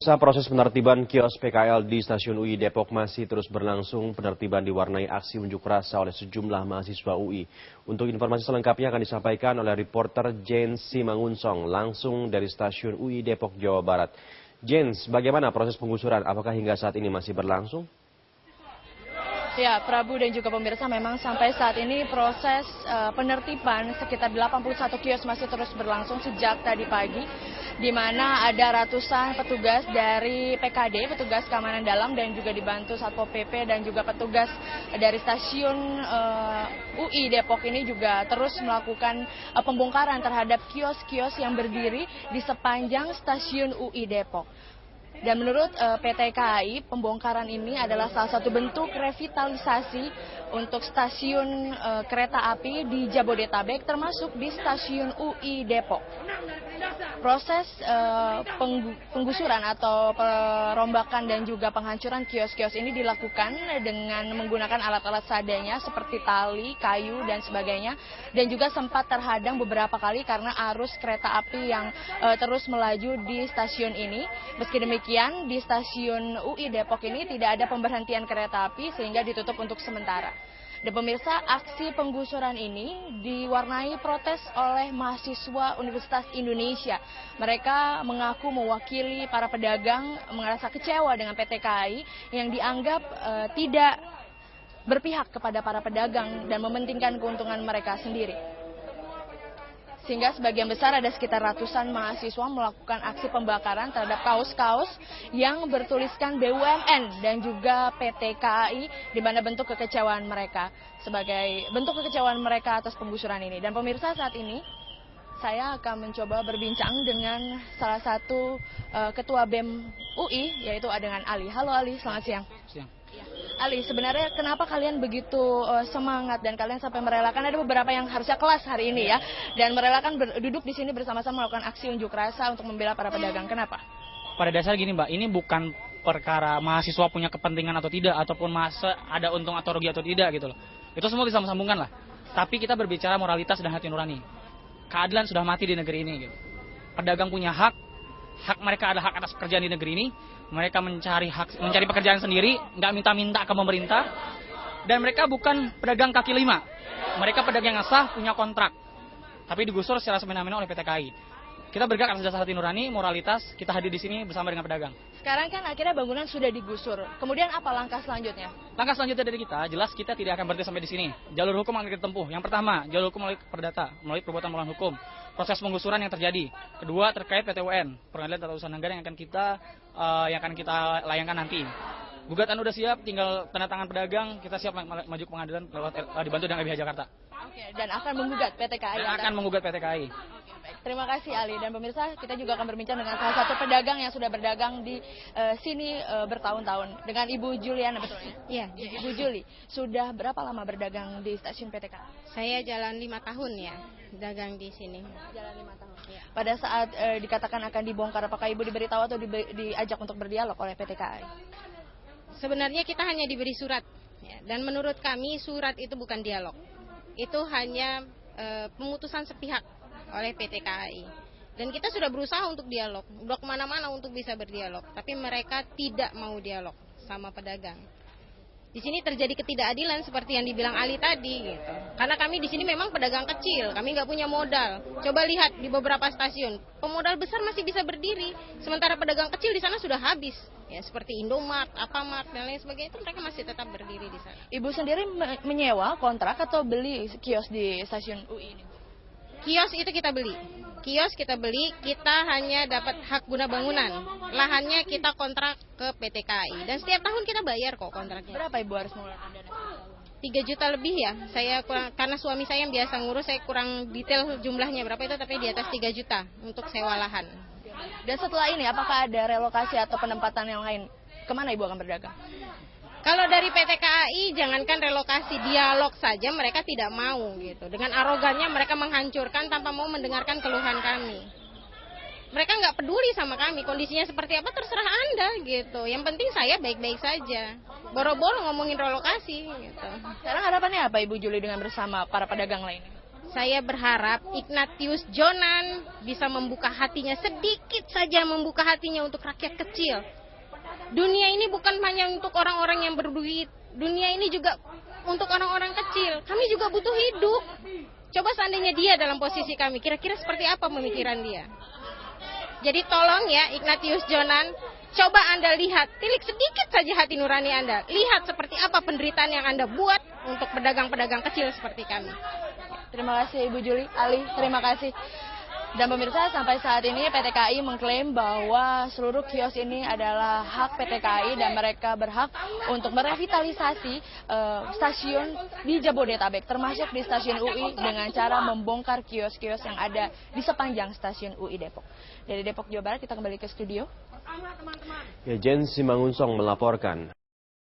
Saat proses penertiban kios PKL di Stasiun UI Depok masih terus berlangsung. Penertiban diwarnai aksi unjuk rasa oleh sejumlah mahasiswa UI. Untuk informasi selengkapnya akan disampaikan oleh reporter Jens Simangunsong langsung dari Stasiun UI Depok, Jawa Barat. Jens, bagaimana proses penggusuran? Apakah hingga saat ini masih berlangsung? Ya, Prabu dan juga pemirsa, memang sampai saat ini proses penertiban sekitar 81 kios masih terus berlangsung sejak tadi pagi, di mana ada ratusan petugas dari PKD, petugas keamanan dalam, dan juga dibantu Satpol PP dan juga petugas dari stasiun UI Depok ini juga terus melakukan pembongkaran terhadap kios-kios yang berdiri di sepanjang stasiun UI Depok. Dan menurut PT KAI, pembongkaran ini adalah salah satu bentuk revitalisasi untuk stasiun kereta api di Jabodetabek, termasuk di stasiun UI Depok. Proses penggusuran atau perombakan dan juga penghancuran kios-kios ini dilakukan dengan menggunakan alat-alat seadanya seperti tali, kayu, dan sebagainya. Dan juga sempat terhadang beberapa kali karena arus kereta api yang terus melaju di stasiun ini. Meski demikian, di stasiun UI Depok ini tidak ada pemberhentian kereta api sehingga ditutup untuk sementara. Dan pemirsa, aksi penggusuran ini diwarnai protes oleh mahasiswa Universitas Indonesia. Mereka mengaku mewakili para pedagang merasa kecewa dengan PT KAI yang dianggap tidak berpihak kepada para pedagang dan mementingkan keuntungan mereka sendiri. Sehingga sebagian besar ada sekitar ratusan mahasiswa melakukan aksi pembakaran terhadap kaos-kaos yang bertuliskan BUMN dan juga PT KAI, di mana bentuk kekecewaan mereka sebagai bentuk kekecewaan mereka atas penggusuran ini. Dan pemirsa, saat ini saya akan mencoba berbincang dengan salah satu ketua BEM UI, yaitu dengan Ali. Halo Ali, selamat siang. Siang. Ali, sebenarnya kenapa kalian begitu semangat dan kalian sampai merelakan, ada beberapa yang harusnya kelas hari ini ya, dan merelakan duduk di sini bersama-sama melakukan aksi unjuk rasa untuk membela para pedagang. Kenapa? Pada dasar gini Mbak, ini bukan perkara mahasiswa punya kepentingan atau tidak, ataupun masa ada untung atau rugi atau tidak gitu loh. Itu semua disambung-sambungkan lah. Tapi kita berbicara moralitas dan hati nurani. Keadilan sudah mati di negeri ini gitu. Pedagang punya hak mereka ada hak atas pekerjaan di negeri ini. Mereka mencari pekerjaan sendiri, nggak minta-minta ke pemerintah. Dan mereka bukan pedagang kaki lima. Mereka pedagang yang sah, punya kontrak. Tapi digusur secara semena-mena oleh PT KAI. Kita bergerak atas dasar hati nurani, moralitas, kita hadir di sini bersama dengan pedagang. Sekarang kan akhirnya bangunan sudah digusur. Kemudian apa langkah selanjutnya? Langkah selanjutnya dari kita, jelas kita tidak akan berhenti sampai di sini. Jalur hukum akan kita tempuh. Yang pertama, jalur hukum melalui perdata, melalui perbuatan melawan hukum. Proses penggusuran yang terjadi. Kedua, terkait PT UN, Pengadilan Tata Usaha Negara yang akan kita layangkan nanti. Gugatan udah siap, tinggal tanda tangan pedagang, kita siap maju ke pengadilan lewat dibantu dengan LBH Jakarta. Oke, dan akan menggugat PT KAI. Dan akan menggugat PT KAI. Terima kasih Ali, dan pemirsa, kita juga akan berbincang dengan salah satu pedagang yang sudah berdagang di sini bertahun-tahun, dengan Ibu Juliana, betul ya? Iya. Ibu Juli, sudah berapa lama berdagang di stasiun PT KAI? Saya jalan 5 tahun ya, dagang di sini. Jalan 5 tahun. Ya. Pada saat dikatakan akan dibongkar, apakah Ibu diberitahu atau diajak untuk berdialog oleh PT KAI? Sebenarnya kita hanya diberi surat, ya, dan menurut kami surat itu bukan dialog. Itu hanya pemutusan sepihak oleh PT KAI. Dan kita sudah berusaha untuk dialog, udah kemana-mana untuk bisa berdialog, tapi mereka tidak mau dialog sama pedagang. Di sini terjadi ketidakadilan seperti yang dibilang Ali tadi, gitu. Karena kami di sini memang pedagang kecil, kami nggak punya modal. Coba lihat di beberapa stasiun, pemodal besar masih bisa berdiri, sementara pedagang kecil di sana sudah habis. Ya, seperti Indomart, Alfamart, dan lain sebagainya, itu mereka masih tetap berdiri di sana. Ibu sendiri menyewa, kontrak, atau beli kios di stasiun UI ini? Kios itu kita beli. Kios kita beli, kita hanya dapat hak guna bangunan. Lahannya kita kontrak ke PT KAI. Dan setiap tahun kita bayar kok kontraknya. Berapa Ibu harus mengeluarkan dana? 3 juta lebih ya. Saya kurang, karena suami saya yang biasa ngurus, saya kurang detail jumlahnya berapa itu, tapi di atas 3 juta untuk sewa lahan. Dan setelah ini, apakah ada relokasi atau penempatan yang lain? Kemana Ibu akan berdagang? Kalau dari PT KAI, jangankan relokasi, dialog saja mereka tidak mau gitu. Dengan arogannya mereka menghancurkan tanpa mau mendengarkan keluhan kami. Mereka nggak peduli sama kami, kondisinya seperti apa terserah Anda gitu. Yang penting saya baik-baik saja. Boro-boro ngomongin relokasi gitu. Sekarang harapannya apa Ibu Juli dengan bersama para pedagang lain? Saya berharap Ignatius Jonan bisa membuka hatinya, sedikit saja membuka hatinya untuk rakyat kecil. Dunia ini bukan hanya untuk orang-orang yang berduit, dunia ini juga untuk orang-orang kecil. Kami juga butuh hidup. Coba seandainya dia dalam posisi kami, kira-kira seperti apa pemikiran dia? Jadi tolong ya Ignatius Jonan, coba Anda lihat, tilik sedikit saja hati nurani Anda. Lihat seperti apa penderitaan yang Anda buat untuk pedagang-pedagang kecil seperti kami. Terima kasih Ibu Juli, Ali, terima kasih. Dan pemirsa, sampai saat ini PT KAI mengklaim bahwa seluruh kios ini adalah hak PT KAI dan mereka berhak untuk merevitalisasi stasiun di Jabodetabek, termasuk di stasiun UI dengan cara membongkar kios-kios yang ada di sepanjang stasiun UI Depok. Dari Depok, Jawa Barat, kita kembali ke studio. Ya, Jen Simangunsong melaporkan.